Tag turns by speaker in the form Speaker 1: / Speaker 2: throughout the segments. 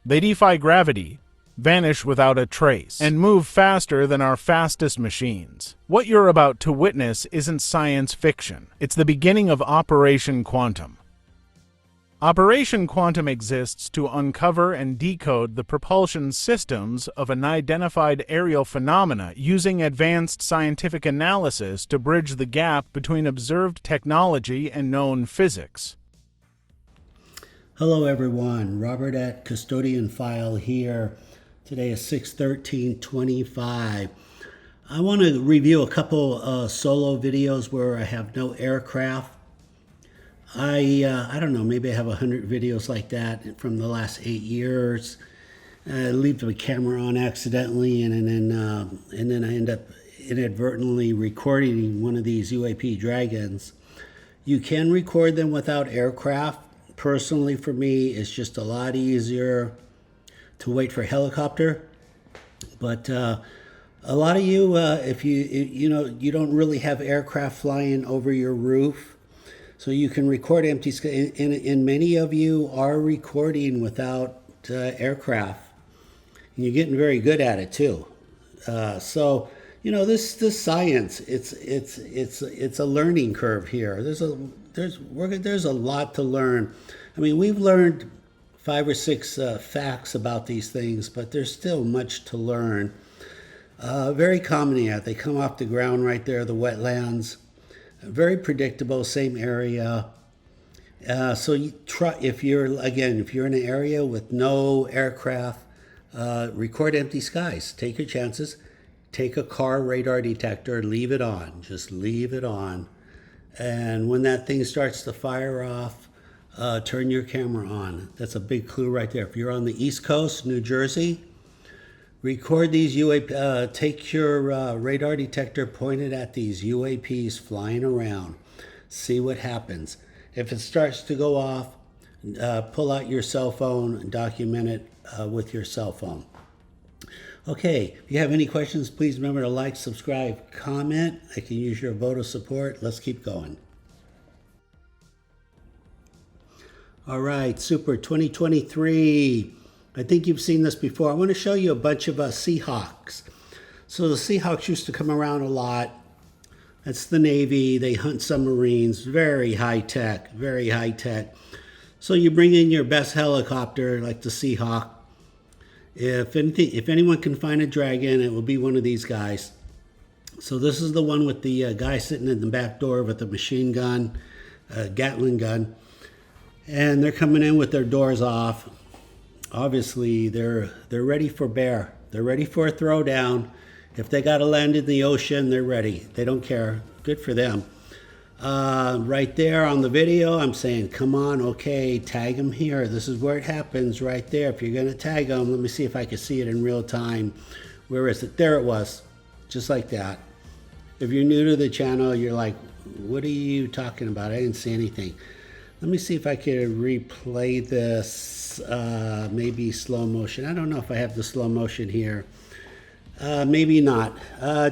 Speaker 1: They defy gravity, vanish without a trace, and move faster than our fastest machines. What you're about to witness isn't science fiction. It's the beginning of Operation Quantum. Operation Quantum exists to uncover and decode the propulsion systems of unidentified aerial phenomena using advanced scientific analysis to bridge the gap between observed technology and known physics.
Speaker 2: Hello everyone, Robert at Custodian File here. Today is 6/13/25. I want to review a couple solo videos where I have no aircraft. I don't know, maybe I have 100 videos like that from the last 8 years. I leave the camera on accidentally, and then I end up inadvertently recording one of these UAP Dragons. You can record them without aircraft. Personally, for me, it's just a lot easier to wait for a helicopter. But a lot of you, if you don't really have aircraft flying over your roof, so you can record empty sky, and many of you are recording without aircraft, and you're getting very good at it too. So this science, it's a learning curve here. There's a lot to learn. I mean, we've learned 5 or 6 facts about these things, but there's still much to learn. Very common here. They come off the ground right there, the wetlands. Very predictable, same area. So you try, if you're in an area with no aircraft, record empty skies. Take your chances. Take a car radar detector, leave it on. Just leave it on. And when that thing starts to fire off, turn your camera on. That's a big clue right there. If you're on the East Coast, New Jersey, record these UAP. Take your radar detector pointed at these UAPs flying around. See what happens. If it starts to go off, pull out your cell phone and document it with your cell phone. Okay, if you have any questions, please remember to like, subscribe, comment. I can use your vote of support. Let's keep going. All right, super 2023. I think you've seen this before. I want to show you a bunch of Seahawks. So the Seahawks used to come around a lot. That's the Navy. They hunt submarines. Very high tech, very high tech. So you bring in your best helicopter like the Seahawk. If anyone can find a Dragon, it will be one of these guys. So this is the one with the guy sitting in the back door with a machine gun, Gatling gun. And they're coming in with their doors off. Obviously, they're ready for bear. They're ready for a throwdown. If they got to land in the ocean, they're ready. They don't care. Good for them. Right there on the video, I'm saying, come on, okay, tag them here. This is where it happens right there. If you're going to tag them, let me see if I can see it in real time. Where is it? There it was. Just like that. If you're new to the channel, you're like, what are you talking about? I didn't see anything. Let me see if I can replay this, maybe slow motion. I don't know if I have the slow motion here. Maybe not.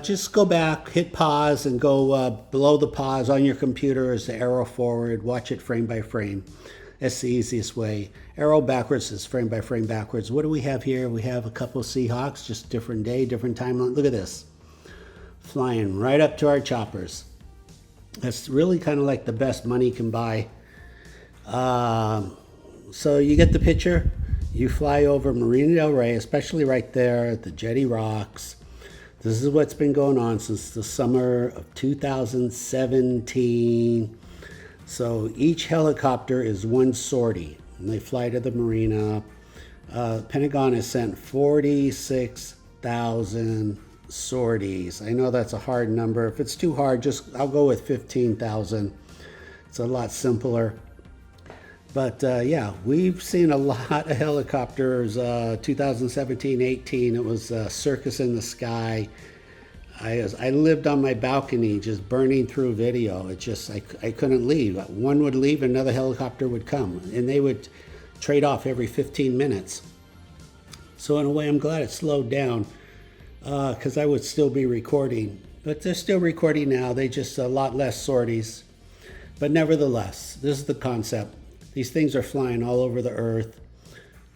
Speaker 2: Just go back, hit pause, and go below the pause on your computer is the arrow forward. Watch it frame by frame. That's the easiest way. Arrow backwards is frame by frame backwards. What do we have here? We have a couple of Seahawks, just different day, different timeline. Look at this. Flying right up to our choppers. That's really kind of like the best money can buy. So you get the picture. You fly over Marina del Rey, especially right there at the Jetty Rocks. This is what's been going on since the summer of 2017. So each helicopter is one sortie, and they fly to the marina. Pentagon has sent 46,000 sorties. I know that's a hard number. If it's too hard, I'll go with 15,000. It's a lot simpler. But yeah, we've seen a lot of helicopters. 2017-18, it was Circus in the Sky. I lived on my balcony just burning through video. It just, I couldn't leave. One would leave, another helicopter would come, and they would trade off every 15 minutes. So in a way, I'm glad it slowed down because I would still be recording. But they're still recording now. They just a lot less sorties. But nevertheless, this is the concept. These things are flying all over the earth.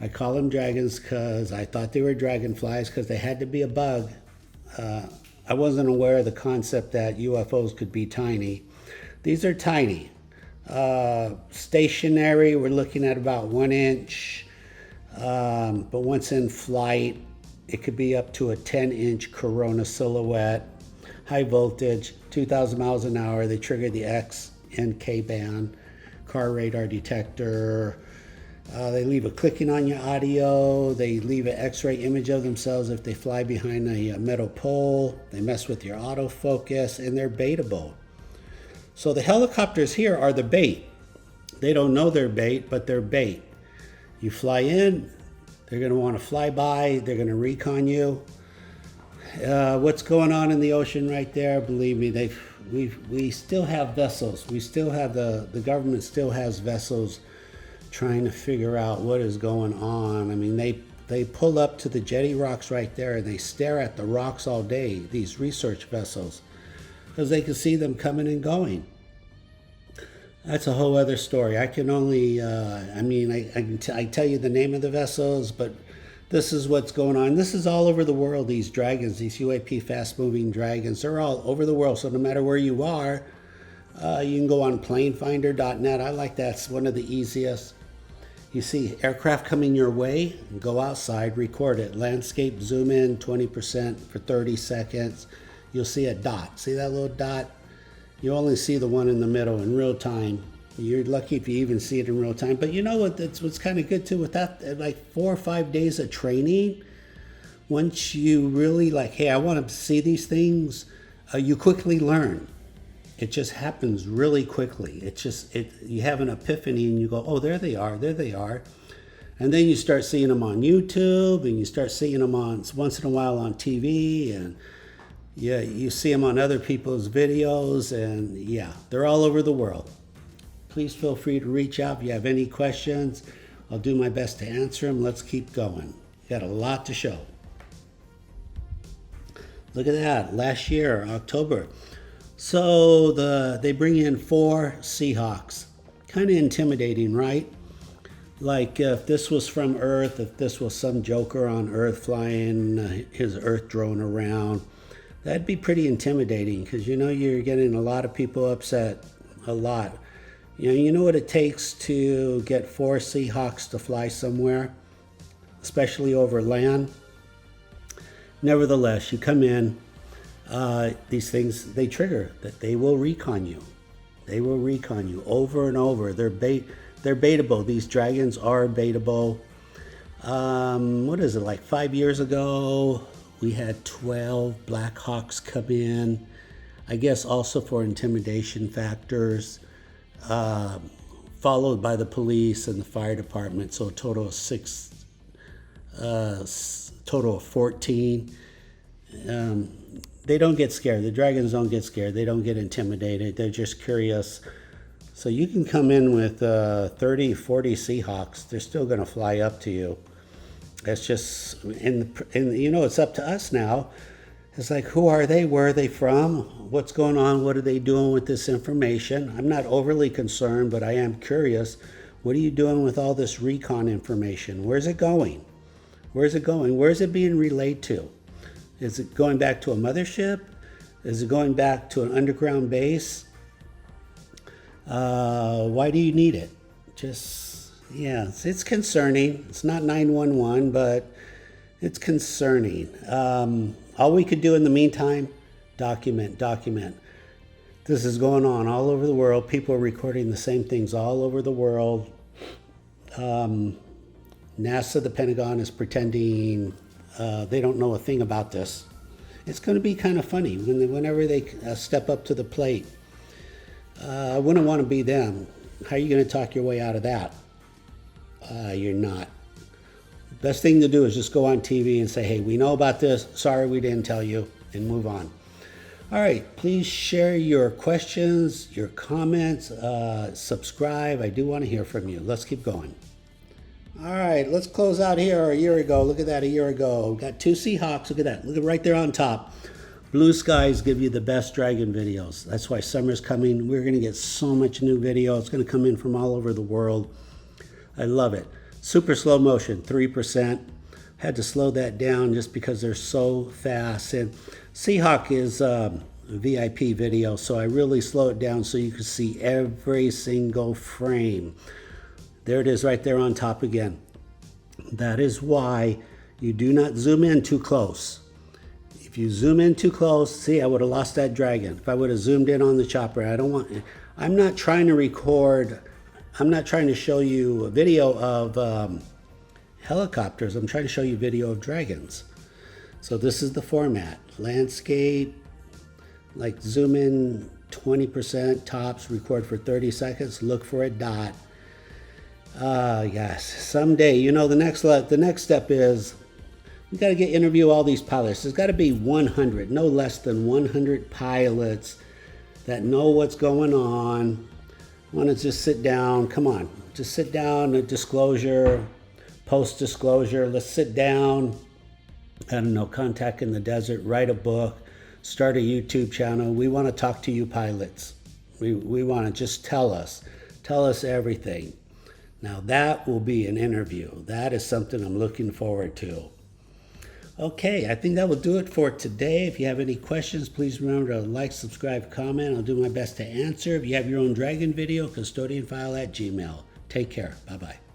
Speaker 2: I call them dragons because I thought they were dragonflies because they had to be a bug. I wasn't aware of the concept that UFOs could be tiny. These are tiny. Stationary, we're looking at about 1 inch. But once in flight, it could be up to a 10-inch corona silhouette. High voltage, 2,000 miles an hour. They trigger the X and K band, car radar detector. They leave a clicking on your audio. They leave an X-ray image of themselves if they fly behind a metal pole. They mess with your autofocus, and they're baitable. So the helicopters here are the bait. They don't know they're bait, but they're bait. You fly in, they're going to want to fly by. They're going to recon you. What's going on in the ocean right there? Believe me, we still have vessels. We still have the government still has vessels trying to figure out what is going on. I mean, they pull up to the jetty rocks right there and they stare at the rocks all day, these research vessels, because they can see them coming and going. That's a whole other story. I can only, I tell you the name of the vessels, but this is what's going on. This is all over the world, these dragons, these UAP fast-moving dragons. They're all over the world, so no matter where you are, you can go on planefinder.net. I like that. It's one of the easiest. You see aircraft coming your way, go outside, record it. Landscape, zoom in 20% for 30 seconds. You'll see a dot. See that little dot? You only see the one in the middle in real time. You're lucky if you even see it in real time. But you know what? That's what's kind of good too. With that, like 4 or 5 days of training, once you really like, hey, I want to see these things, you quickly learn. It just happens really quickly. You have an epiphany and you go, oh, there they are. And then you start seeing them on YouTube, and you start seeing them once in a while on TV, and yeah, you see them on other people's videos, and yeah, they're all over the world. Please feel free to reach out if you have any questions. I'll do my best to answer them. Let's keep going. Got a lot to show. Look at that. Last year, October. So they bring in 4 Seahawks. Kind of intimidating, right? Like if this was from Earth, if this was some joker on Earth flying his Earth drone around, that'd be pretty intimidating because you're getting a lot of people upset. A lot. You know what it takes to get 4 Seahawks to fly somewhere, especially over land? Nevertheless, you come in, these things, they trigger that they will recon you. They will recon you over and over. They're baitable. These dragons are baitable. What is it, like 5 years ago, we had 12 Black Hawks come in, I guess also for intimidation factors. Followed by the police and the fire department, so a total of 6, total of 14. They don't get scared. The dragons don't get scared. They don't get intimidated. They're just curious. So you can come in with 30, 40 Seahawks. They're still going to fly up to you. That's just, and it's up to us now. It's like, who are they? Where are they from? What's going on? What are they doing with this information? I'm not overly concerned, but I am curious. What are you doing with all this recon information? Where's it going? Where's it going? Where's it being relayed to? Is it going back to a mothership? Is it going back to an underground base? Why do you need it? It's concerning. It's not 911, but it's concerning. All we could do in the meantime, document. This is going on all over the world. People are recording the same things all over the world. NASA, the Pentagon, is pretending they don't know a thing about this. It's going to be kind of funny whenever they step up to the plate. I wouldn't want to be them. How are you going to talk your way out of that? You're not. Best thing to do is just go on TV and say, hey, we know about this. Sorry we didn't tell you, and move on. All right, please share your questions, your comments, subscribe. I do want to hear from you. Let's keep going. All right, let's close out here. A year ago, look at that, a year ago. Got 2 Seahawks, look at that. Look at right there on top. Blue skies give you the best dragon videos. That's why summer's coming. We're going to get so much new video. It's going to come in from all over the world. I love it. Super slow motion, 3%. Had to slow that down just because they're so fast. And Seahawk is a VIP video, so I really slow it down so you can see every single frame. There it is right there on top again. That is why you do not zoom in too close. If you zoom in too close, see, I would have lost that dragon. If I would have zoomed in on the chopper, I'm not trying to record, I'm not trying to show you a video of helicopters. I'm trying to show you video of dragons. So this is the format. Landscape, like zoom in 20% tops, record for 30 seconds, look for a dot. Yes, someday, you know, the next step is we got to interview all these pilots. There's got to be 100, no less than 100 pilots that know what's going on. I want to just sit down. Come on, just sit down. A disclosure, post-disclosure. Let's sit down. I don't know, contact in the desert, write a book, start a YouTube channel. We want to talk to you pilots. We want to just tell us everything. Now that will be an interview. That is something I'm looking forward to. Okay, I think that will do it for today. If you have any questions, please remember to like, subscribe, comment. I'll do my best to answer. If you have your own dragon video, custodianfile@gmail.com. Take care. Bye-bye.